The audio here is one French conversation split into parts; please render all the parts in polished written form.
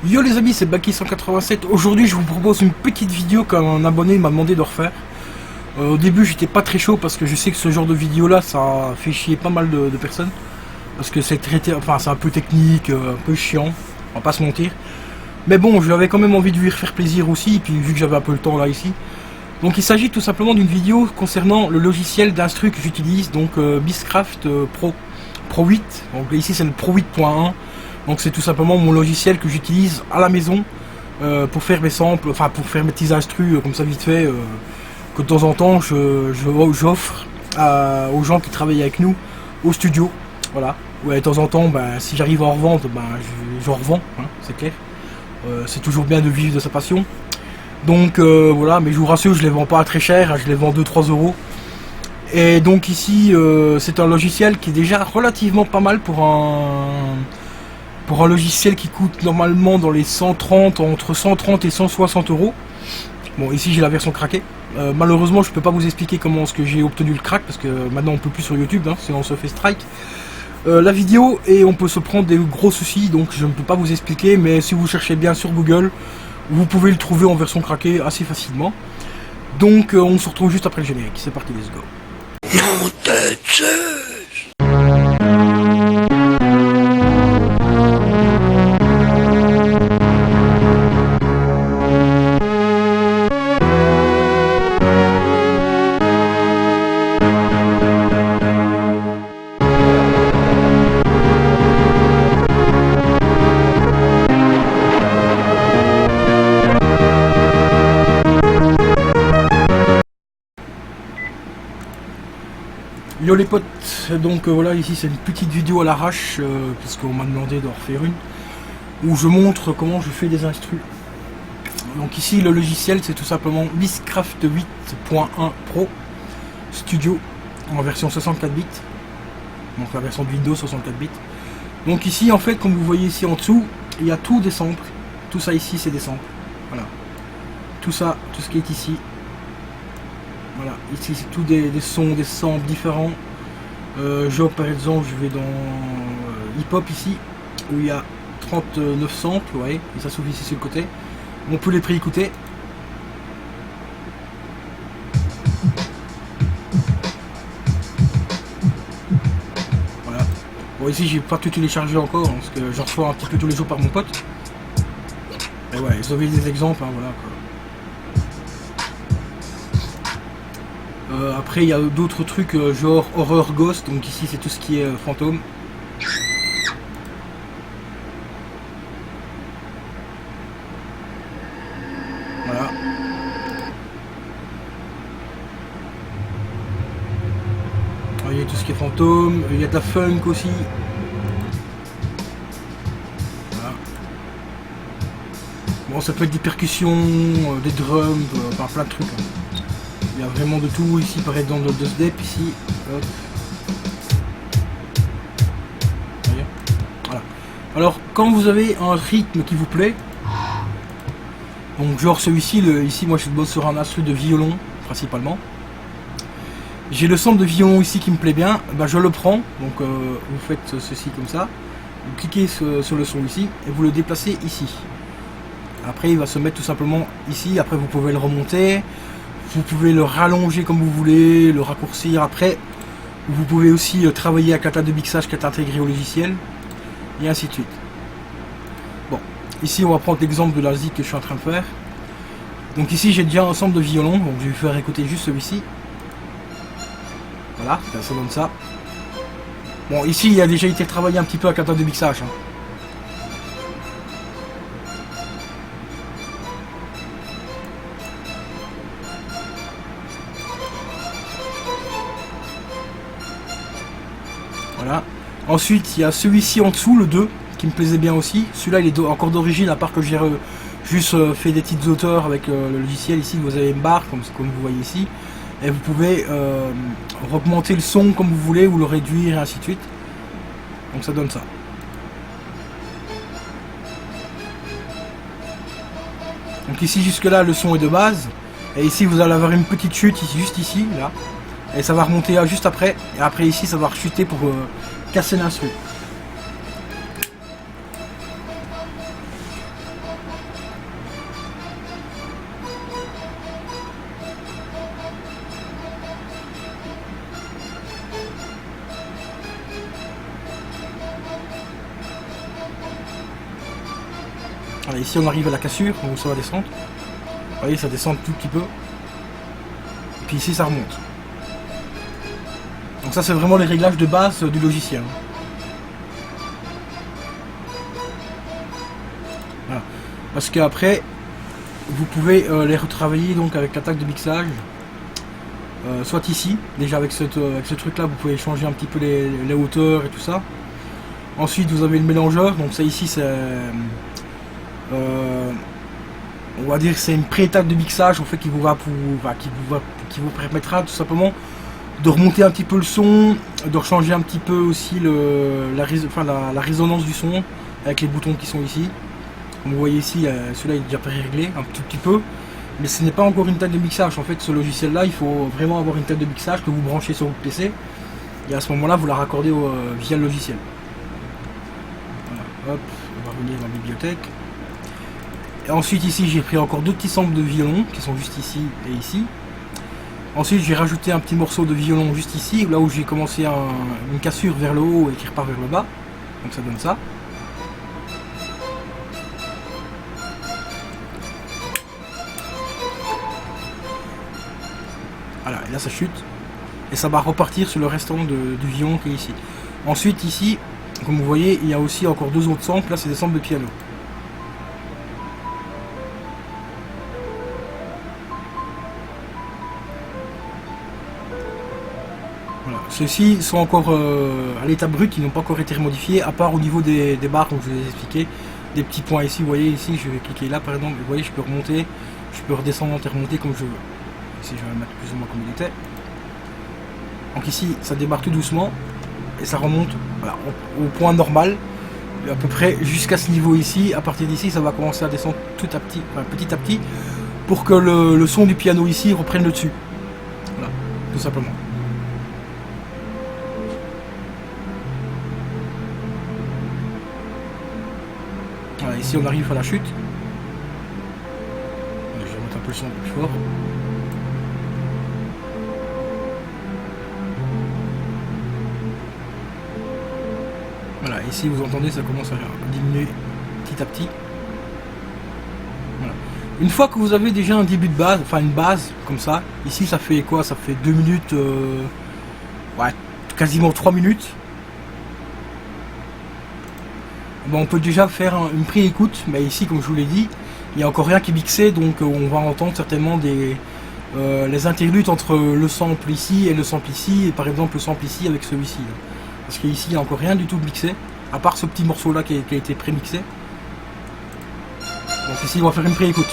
Yo les amis, c'est Baki187. Aujourd'hui je vous propose une petite vidéo qu'un abonné m'a demandé de refaire. Au début j'étais pas très chaud parce que je sais que ce genre de vidéo là ça fait chier pas mal de personnes. Parce que c'est traité, enfin c'est un peu technique, un peu chiant, on va pas se mentir. Mais bon, j'avais quand même envie de lui refaire plaisir aussi, et puis vu que j'avais un peu le temps là ici. Donc il s'agit tout simplement d'une vidéo concernant le logiciel d'instru que j'utilise, donc Beastcraft Pro 8. Donc ici c'est le Pro 8.1. Donc c'est tout simplement mon logiciel que j'utilise à la maison pour faire mes samples, enfin pour faire mes petits instrus comme ça vite fait, que de temps en temps j'offre aux gens qui travaillent avec nous au studio. Voilà. Ouais, de temps en temps, si j'arrive à en revendre, j'en revends, hein, c'est clair. C'est toujours bien de vivre de sa passion. Donc voilà, mais je vous rassure, je les vends pas très cher, hein, je les vends 2-3 euros. Et donc ici, c'est un logiciel qui est déjà relativement pas mal pour un logiciel qui coûte normalement dans les 130, entre 130 et 160 euros. Bon, ici j'ai la version craquée. Malheureusement, je peux pas vous expliquer comment est-ce que j'ai obtenu le crack, parce que maintenant on peut plus sur YouTube, hein, sinon on se fait strike. La vidéo, et on peut se prendre des gros soucis, donc je ne peux pas vous expliquer, mais si vous cherchez bien sur Google, vous pouvez le trouver en version craquée assez facilement. Donc on se retrouve juste après le générique. C'est parti, let's go. Non, tête. Yo les potes, donc voilà, ici c'est une petite vidéo à l'arrache, puisqu'on m'a demandé d'en refaire une, où je montre comment je fais des instrus. Donc ici le logiciel c'est tout simplement Beastcraft 8.1 Pro Studio en version 64 bits, donc la version de Windows 64 bits. Donc ici en fait, comme vous voyez ici en dessous, il y a tout des samples, tout ça ici c'est des samples, voilà, tout ça, tout ce qui est ici. Voilà, ici c'est tout des sons, des samples différents. Genre par exemple, je vais dans hip hop ici, où il y a 39 samples, vous voyez, et ça s'ouvre ici sur le côté. On peut les préécouter. Voilà. Bon, ici j'ai pas tout téléchargé encore, hein, parce que j'en reçois un petit peu tous les jours par mon pote. Et ouais, vous avez des exemples, hein, voilà quoi. Après il y a d'autres trucs genre horror ghost, donc ici c'est tout ce qui est fantôme. Voilà. Vous voyez tout ce qui est fantôme, il y a de la funk aussi. Voilà. Bon, ça peut être des percussions, des drums, enfin plein de trucs. Hein. Il y a vraiment de tout ici, pareil dans le DSDEP ici. Hop. Voyez. Voilà. Alors quand vous avez un rythme qui vous plaît, donc genre celui-ci, ici moi je bosse sur un instru de violon principalement. J'ai le sample de violon ici qui me plaît bien, je le prends, donc vous faites ceci comme ça, vous cliquez sur le son ici et vous le déplacez ici. Après il va se mettre tout simplement ici, après vous pouvez le remonter. Vous pouvez le rallonger comme vous voulez, le raccourcir. Après, vous pouvez aussi travailler avec la table de mixage qui est intégrée au logiciel, et ainsi de suite. Bon, ici on va prendre l'exemple de la zik que je suis en train de faire. Donc ici j'ai déjà un ensemble de violons, donc je vais faire écouter juste celui-ci. Voilà, ça donne ça. Bon, ici il a déjà été travaillé un petit peu avec la table de mixage. Hein. Voilà. Ensuite il y a celui-ci en dessous, le 2, qui me plaisait bien aussi. Celui-là il est encore d'origine, à part que j'ai juste fait des petites hauteurs avec le logiciel. Ici vous avez une barre comme vous voyez ici. Et vous pouvez augmenter le son comme vous voulez, ou le réduire et ainsi de suite. Donc ça donne ça. Donc ici jusque là le son est de base. Et ici vous allez avoir une petite chute ici, juste ici, là. Et ça va remonter juste après. Et après ici ça va rechuter pour casser l'instru. Voilà, ici on arrive à la cassure, donc ça va descendre. Vous voyez, ça descend un tout petit peu. Et puis ici ça remonte. Donc ça c'est vraiment les réglages de base du logiciel. Voilà. Parce qu'après, vous pouvez les retravailler donc avec l'attaque de mixage. Soit ici, déjà avec ce truc là, vous pouvez changer un petit peu les hauteurs et tout ça. Ensuite vous avez le mélangeur, donc ça ici c'est... on va dire que c'est une pré-étape de mixage en fait qui vous permettra tout simplement de remonter un petit peu le son, de changer un petit peu aussi la résonance du son avec les boutons qui sont ici. Comme vous voyez ici, celui-là est déjà pré-réglé un tout petit peu, mais ce n'est pas encore une tête de mixage. En fait, ce logiciel là, il faut vraiment avoir une tête de mixage que vous branchez sur votre PC et à ce moment là vous la raccordez via le logiciel. Voilà, hop, on va revenir dans la bibliothèque. Et ensuite ici j'ai pris encore deux petits samples de violon qui sont juste ici et ici. Ensuite j'ai rajouté un petit morceau de violon juste ici, là où j'ai commencé une cassure vers le haut et qui repart vers le bas. Donc ça donne ça. Voilà, et là ça chute. Et ça va repartir sur le restant du violon qui est ici. Ensuite ici, comme vous voyez, il y a aussi encore deux autres samples, là c'est des samples de piano. Voilà. Ceux-ci sont encore à l'état brut, ils n'ont pas encore été remodifiés, à part au niveau des barres, comme je vous ai expliqué, des petits points ici, vous voyez ici, je vais cliquer là par exemple, vous voyez je peux remonter, je peux redescendre et remonter comme je veux. Ici je vais mettre plus ou moins comme il était. Donc ici ça démarre tout doucement, et ça remonte voilà, au point normal, à peu près jusqu'à ce niveau ici. À partir d'ici ça va commencer à descendre petit à petit, pour que le son du piano ici reprenne le dessus. Voilà, tout simplement. Voilà, ici on arrive à la chute. Je vais mettre un peu le son plus fort. Voilà, ici vous entendez, ça commence à diminuer petit à petit. Voilà. Une fois que vous avez déjà un début de base, enfin une base comme ça, ici ça fait quoi? Ça fait 2 minutes, ouais, quasiment 3 minutes. Bon, on peut déjà faire une pré-écoute, mais ici comme je vous l'ai dit, il n'y a encore rien qui est mixé, donc on va entendre certainement les interludes entre le sample ici et le sample ici, et par exemple le sample ici avec celui-ci. Parce qu'ici il n'y a encore rien du tout mixé, à part ce petit morceau là qui a été pré-mixé. Donc ici on va faire une pré-écoute.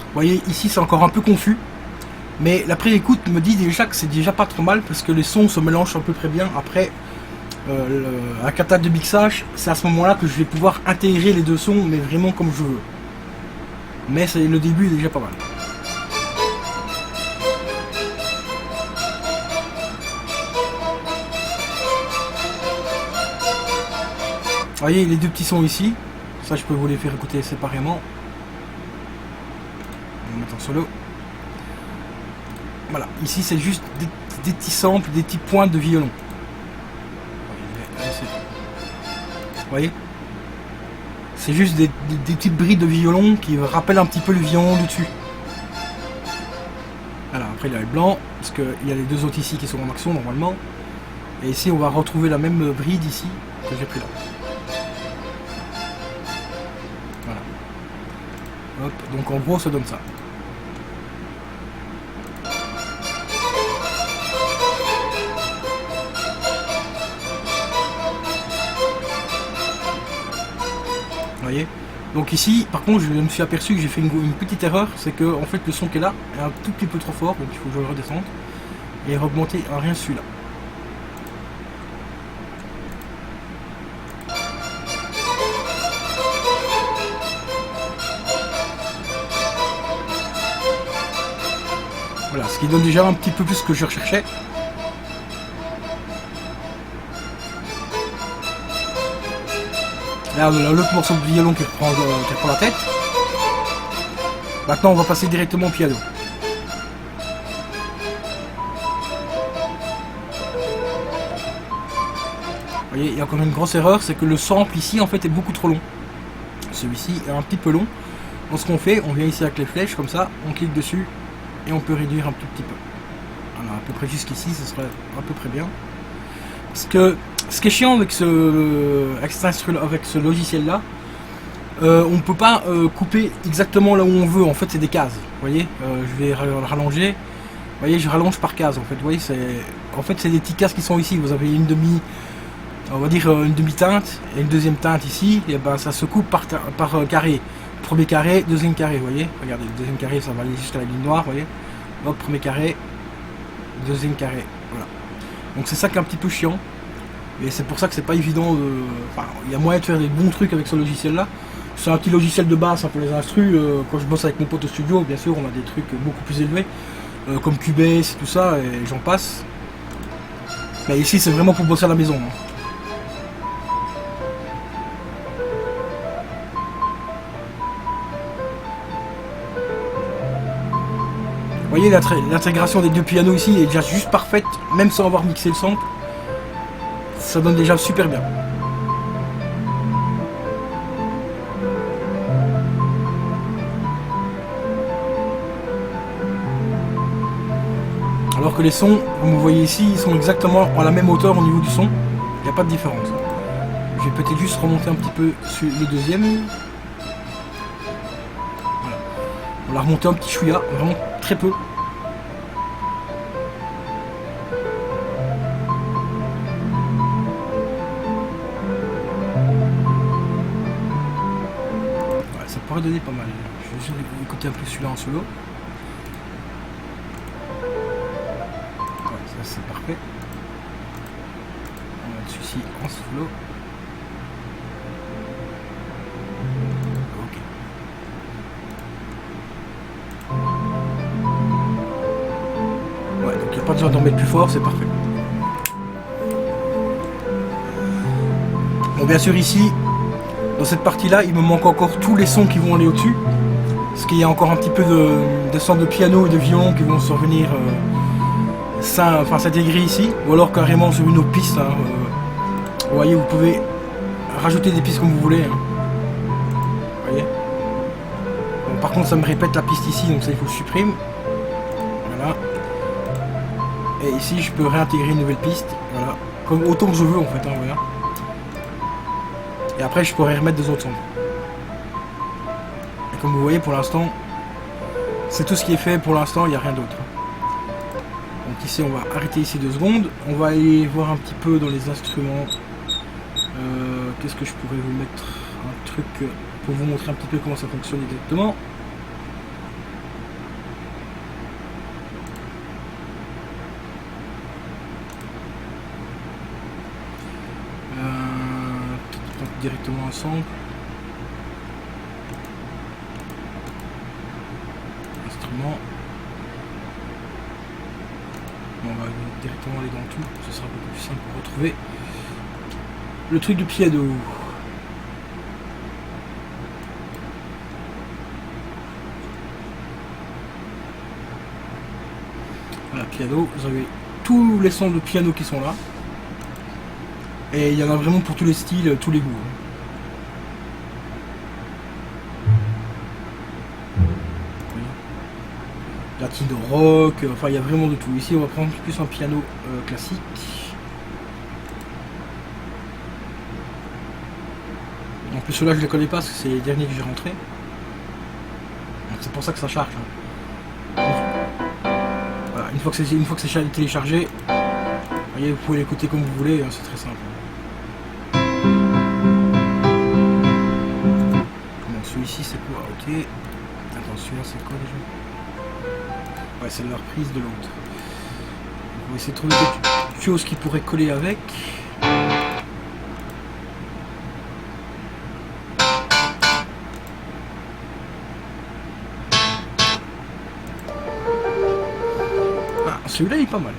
Vous voyez ici c'est encore un peu confus, mais la pré-écoute me dit déjà que c'est déjà pas trop mal parce que les sons se mélangent à peu près bien. Après un capteur de mixage, c'est à ce moment là que je vais pouvoir intégrer les deux sons, mais vraiment comme je veux. Mais le début est déjà pas mal. Vous voyez les deux petits sons ici, ça je peux vous les faire écouter séparément. On va mettre en solo. Voilà, ici c'est juste des petits samples, des petits points de violon. Vous voyez, c'est juste des petites brides de violon qui rappellent un petit peu le violon du dessus. Voilà, après il y a le blanc, parce qu'il y a les deux autres ici qui sont en action normalement. Et ici on va retrouver la même bride ici que j'ai pris là. Voilà. Hop, donc en gros ça donne ça. Vous voyez, donc ici par contre je me suis aperçu que j'ai fait une petite erreur, c'est que en fait le son qui est là est un tout petit peu trop fort, donc il faut que je le redescende et remonter à rien celui-là. Voilà, ce qui donne déjà un petit peu plus ce que je recherchais. Là, on a l'autre morceau de violon qui reprend la tête. Maintenant, on va passer directement au piano. Vous voyez, il y a encore une grosse erreur, c'est que le sample ici, en fait, est beaucoup trop long. Celui-ci est un petit peu long. Donc, ce qu'on fait, on vient ici avec les flèches, comme ça, on clique dessus, et on peut réduire un tout petit peu. Voilà, à peu près jusqu'ici, ce serait à peu près bien. Parce que ce qui est chiant avec ce logiciel-là, on ne peut pas couper exactement là où on veut. En fait, c'est des cases. Vous voyez, je vais rallonger. Vous voyez, je rallonge par case. En fait, vous voyez, c'est des petites cases qui sont ici. Vous avez une on va dire une demi-teinte et une deuxième teinte ici. Et ben, ça se coupe par carré. Premier carré, deuxième carré. Vous voyez, regardez, le deuxième carré, ça va aller jusqu'à la ligne noire. Vous voyez, hop, premier carré, deuxième carré. Voilà. Donc c'est ça qui est un petit peu chiant. Et c'est pour ça que c'est pas évident de... Enfin, il y a moyen de faire des bons trucs avec ce logiciel-là. C'est un petit logiciel de base pour les instrus. Quand je bosse avec mon pote au studio, bien sûr, on a des trucs beaucoup plus élevés. Comme Cubase, tout ça, et j'en passe. Mais ici, c'est vraiment pour bosser à la maison. Hein. Vous voyez, l'intégration des deux pianos ici est déjà juste parfaite, même sans avoir mixé le sample. Ça donne déjà super bien. Alors que les sons, comme vous voyez ici, ils sont exactement à la même hauteur au niveau du son. Il n'y a pas de différence. Je vais peut-être juste remonter un petit peu sur le deuxième. Voilà. On l'a remonté un petit chouïa, vraiment très peu. Voilà, ça pourrait donner pas mal. Je vais juste écouter un peu celui-là en solo. Ça c'est parfait. On va celui-ci en solo. Ok. Ouais, donc il n'y a pas besoin d'en mettre plus fort, c'est parfait. Bon, bien sûr ici, dans cette partie-là, il me manque encore tous les sons qui vont aller au-dessus. Parce qu'il y a encore un petit peu de sons de piano et de violon qui vont survenir. S'intégrer ici, ou alors carrément sur une autre piste. Hein, vous voyez, vous pouvez rajouter des pistes comme vous voulez. Hein. Vous voyez. Bon, par contre, ça me répète la piste ici, donc ça il faut que je supprime. Voilà. Et ici, je peux réintégrer une nouvelle piste. Voilà. Comme autant que je veux en fait. Hein, voilà. Et après, je pourrais remettre des autres sons. Et comme vous voyez, pour l'instant, c'est tout ce qui est fait. Pour l'instant, il n'y a rien d'autre. Donc ici on va arrêter ici 2 secondes, on va aller voir un petit peu dans les instruments, qu'est-ce que je pourrais vous mettre, un truc pour vous montrer un petit peu comment ça fonctionne exactement. Directement ensemble. Instrument. On va directement aller dans tout, ce sera beaucoup plus simple pour retrouver le truc du piano. Voilà, piano, vous avez tous les sons de piano qui sont là. Et il y en a vraiment pour tous les styles, tous les goûts. Latine rock, enfin il y a vraiment de tout. Ici on va prendre plus un piano classique. En plus ceux-là je les connais pas parce que c'est les derniers que j'ai rentrés. C'est pour ça que ça charge. Voilà, une fois que c'est téléchargé, vous voyez, vous pouvez l'écouter comme vous voulez, c'est très simple. Bon, celui-ci c'est quoi? Ok. Attends, celui-là c'est quoi déjà? Ouais, c'est la reprise de l'autre. On va essayer de trouver quelque chose qui pourrait coller avec. Ah, celui-là il est pas mal.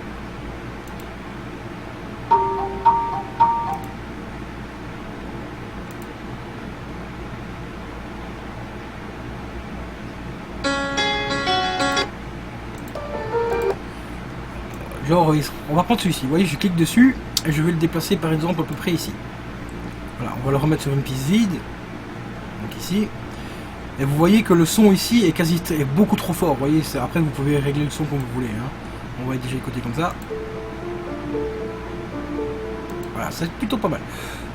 Genre, on va prendre celui-ci. Vous voyez, je clique dessus et je vais le déplacer par exemple à peu près ici. Voilà, on va le remettre sur une piste vide. Donc ici. Et vous voyez que le son ici est beaucoup trop fort. Vous voyez, après vous pouvez régler le son comme vous voulez. Hein. On va déjà écouter comme ça. Voilà, c'est plutôt pas mal.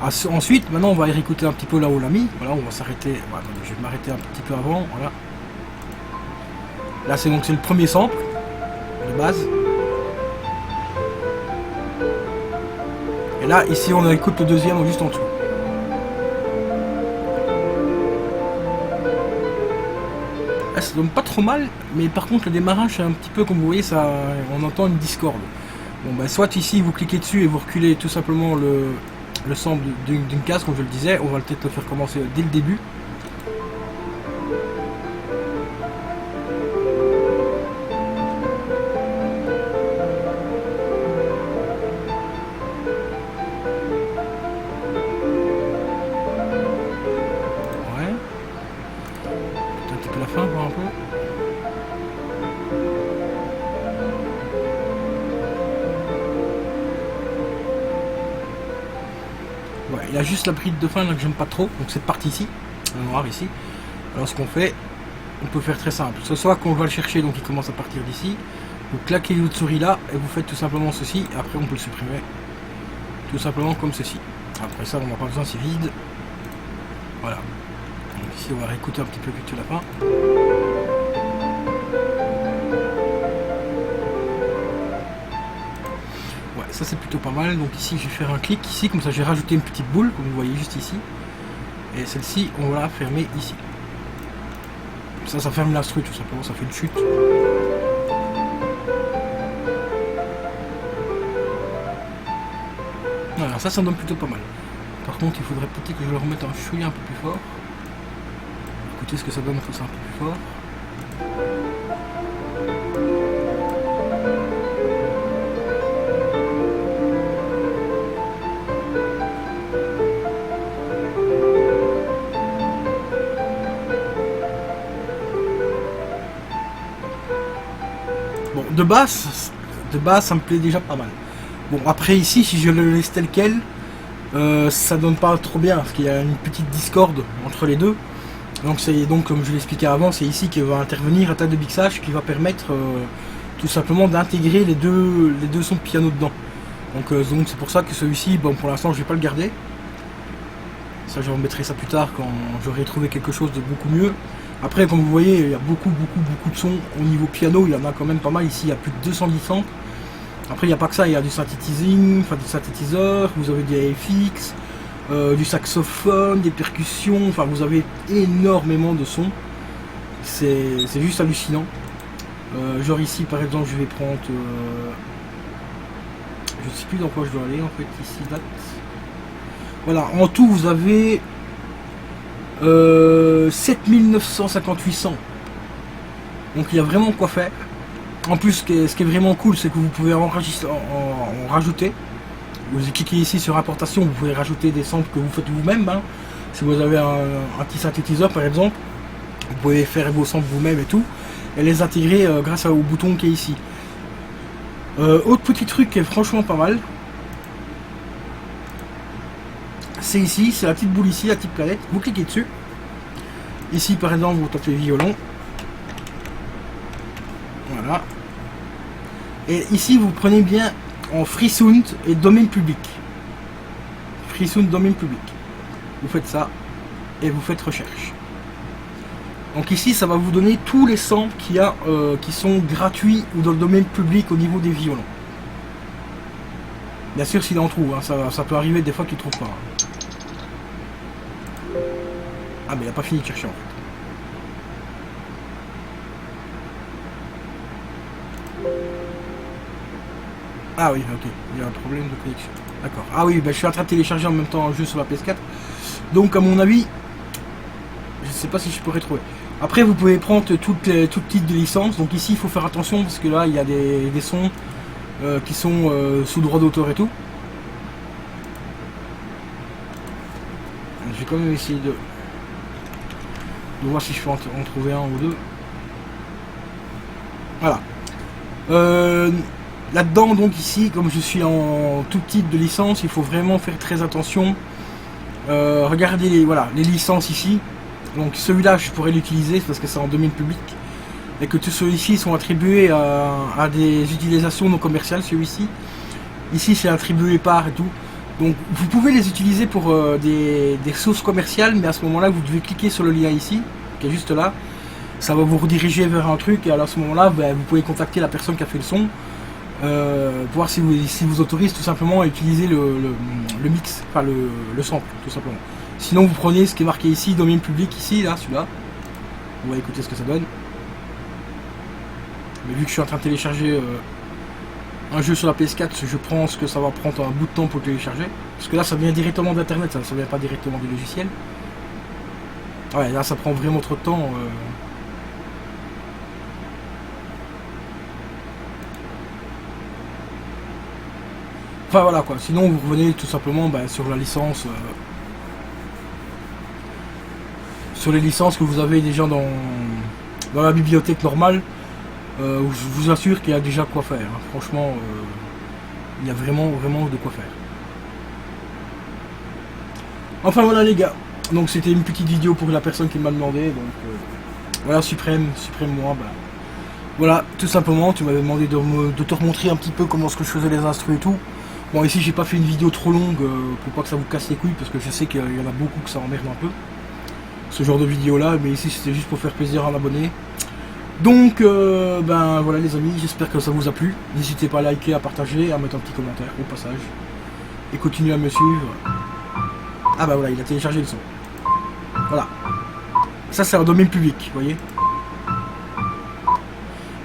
Ensuite, maintenant on va réécouter un petit peu là où on l'a mis. Voilà, on va s'arrêter. Bon, attendez, je vais m'arrêter un petit peu avant. Voilà. Là c'est donc le premier sample de base. Et là ici on écoute le deuxième juste en dessous. Là, ça donne pas trop mal, mais par contre le démarrage c'est un petit peu comme vous voyez, ça, on entend une discorde. Bon bah soit ici vous cliquez dessus et vous reculez tout simplement le sample d'une case comme je le disais, on va peut-être le faire commencer dès le début. Ouais, il y a juste la bride de fin là que j'aime pas trop, donc cette partie ici, en noir ici. Alors ce qu'on fait, on peut faire très simple. Ce soit qu'on va le chercher, donc il commence à partir d'ici. Vous claquez l'autre souris là et vous faites tout simplement ceci. Et après on peut le supprimer, tout simplement comme ceci. Après ça on n'a pas besoin, c'est vide. Voilà. Donc ici on va réécouter un petit peu vite la fin. Ça c'est plutôt pas mal, donc ici je vais faire un clic ici, comme ça j'ai rajouté une petite boule, comme vous voyez juste ici. Et celle-ci, on va la fermer ici. Ça ferme l'instru tout simplement, ça fait une chute. Voilà, ça donne plutôt pas mal. Par contre, il faudrait peut-être que je le remette un chouïa un peu plus fort. Écoutez ce que ça donne quand c'est un peu plus fort. Bon, de base ça me plaît déjà pas mal. Bon, après ici, si je le laisse tel quel, ça donne pas trop bien, parce qu'il y a une petite discorde entre les deux. Donc c'est donc, comme je l'expliquais avant, c'est ici qu'il va intervenir un tas de mixage qui va permettre tout simplement d'intégrer les deux sons de piano dedans. Donc c'est pour ça que celui-ci, bon, pour l'instant je vais pas le garder. Ça je remettrai ça plus tard quand j'aurai trouvé quelque chose de beaucoup mieux. Après, comme vous voyez, il y a beaucoup de sons au niveau piano, il y en a quand même pas mal. Ici il y a plus de 210 samples. Après il n'y a pas que ça, il y a du synthétising, enfin du synthétiseur, vous avez des FX, du saxophone, des percussions, enfin vous avez énormément de sons. C'est juste hallucinant. Genre ici par exemple je vais prendre, je sais plus dans quoi je dois aller en fait, ici date. Voilà, en tout vous avez 7958 sons. Donc il y a vraiment quoi faire. En plus, ce qui est vraiment cool, c'est que vous pouvez en rajouter. Vous cliquez ici sur importation, vous pouvez rajouter des samples que vous faites vous-même. Hein. Si vous avez un petit synthétiseur par exemple, vous pouvez faire vos samples vous-même et tout, et les intégrer grâce au bouton qui est ici. Autre petit truc qui est franchement pas mal, c'est ici, c'est la petite boule ici, la petite planète. Vous cliquez dessus. Ici par exemple, vous tapez violon. Voilà. Et ici vous prenez bien en free sound et domaine public. Free sound, domaine public. Vous faites ça et vous faites recherche. Donc ici ça va vous donner tous les samples qu'il y a qui sont gratuits ou dans le domaine public au niveau des violons. Bien sûr s'il en trouve, hein, ça peut arriver des fois qu'il ne trouve pas. Ah mais il n'a pas fini de chercher en fait. Ah oui, ok, il y a un problème de connexion. D'accord. Ah oui, bah, je suis en train de télécharger en même temps un jeu sur la PS4. Donc à mon avis, je ne sais pas si je pourrais trouver. Après vous pouvez prendre tout type de licence. Donc ici il faut faire attention parce que là il y a des sons qui sont sous droit d'auteur et tout. Je vais quand même essayer de voir si je peux en trouver un ou deux. Voilà. Là-dedans, donc ici, comme je suis en tout type de licence, il faut vraiment faire très attention. Regardez les licences ici. Donc celui-là, je pourrais l'utiliser parce que c'est en domaine public. Et que tous ceux-ci sont attribués à des utilisations non commerciales, celui-ci. Ici, c'est attribué par et tout. Donc vous pouvez les utiliser pour des sources commerciales, mais à ce moment-là, vous devez cliquer sur le lien ici, qui est juste là. Ça va vous rediriger vers un truc, et alors à ce moment-là, vous pouvez contacter la personne qui a fait le son, voir si vous autorise tout simplement à utiliser le mix, enfin le sample, tout simplement. Sinon, vous prenez ce qui est marqué ici, domaine public, ici, là, celui-là. On va écouter ce que ça donne. Mais vu que je suis en train de télécharger un jeu sur la PS4, je pense que ça va prendre un bout de temps pour le télécharger. Parce que là, ça vient directement d'internet, ça vient pas directement du logiciel. Ouais, là, ça prend vraiment trop de temps. Enfin voilà quoi, sinon vous revenez tout simplement sur la licence, sur les licences que vous avez déjà dans la bibliothèque normale. Je vous assure qu'il y a déjà quoi faire, hein. Franchement, il y a vraiment de quoi faire. Enfin voilà les gars, donc c'était une petite vidéo pour la personne qui m'a demandé, donc voilà Suprême moi, voilà, tout simplement, tu m'avais demandé de te remontrer un petit peu comment ce que je faisais les instrus et tout. Bon ici j'ai pas fait une vidéo trop longue pour pas que ça vous casse les couilles, parce que je sais qu'il y en a beaucoup que ça emmerde un peu, ce genre de vidéo là, mais ici c'était juste pour faire plaisir à un abonné. Donc voilà les amis, j'espère que ça vous a plu. N'hésitez pas à liker, à partager, à mettre un petit commentaire au passage. Et continuez à me suivre. Ah voilà, il a téléchargé le son. Voilà. Ça c'est un domaine public, vous voyez.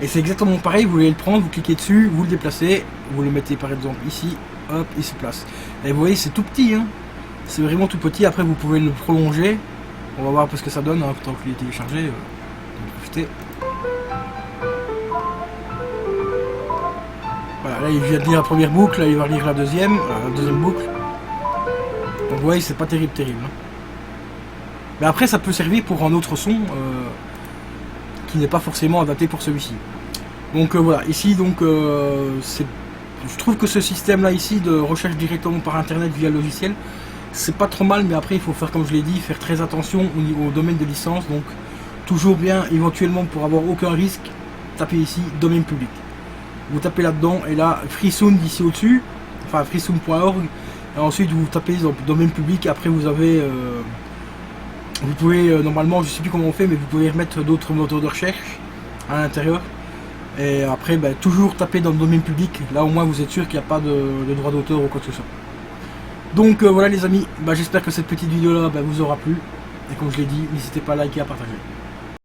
Et c'est exactement pareil, vous voulez le prendre, vous cliquez dessus, vous le déplacez, vous le mettez par exemple ici, hop, il se place. Et vous voyez c'est tout petit, hein. C'est vraiment tout petit, après vous pouvez le prolonger. On va voir un peu ce que ça donne, hein, tant qu'il est téléchargé. Profitez. Voilà, là il vient de lire la première boucle, là il va lire la deuxième boucle. Donc vous voyez c'est pas terrible. Hein. Mais après ça peut servir pour un autre son qui n'est pas forcément adapté pour celui-ci. Donc voilà, ici donc je trouve que ce système là ici de recherche directement par internet via le logiciel, c'est pas trop mal, mais après il faut faire comme je l'ai dit, faire très attention au domaine de licence, donc toujours bien éventuellement pour avoir aucun risque, tapez ici domaine public. Vous tapez là-dedans et là FreeSound ici au-dessus, enfin freesound.org, et ensuite vous tapez dans domaine public, après vous avez vous pouvez normalement, je sais plus comment on fait, mais vous pouvez remettre d'autres moteurs de recherche à l'intérieur. Et après, toujours taper dans le domaine public. Là, au moins, vous êtes sûr qu'il n'y a pas de droit d'auteur ou quoi que ce soit. Donc voilà les amis, j'espère que cette petite vidéo là vous aura plu. Et comme je l'ai dit, n'hésitez pas à liker et à partager.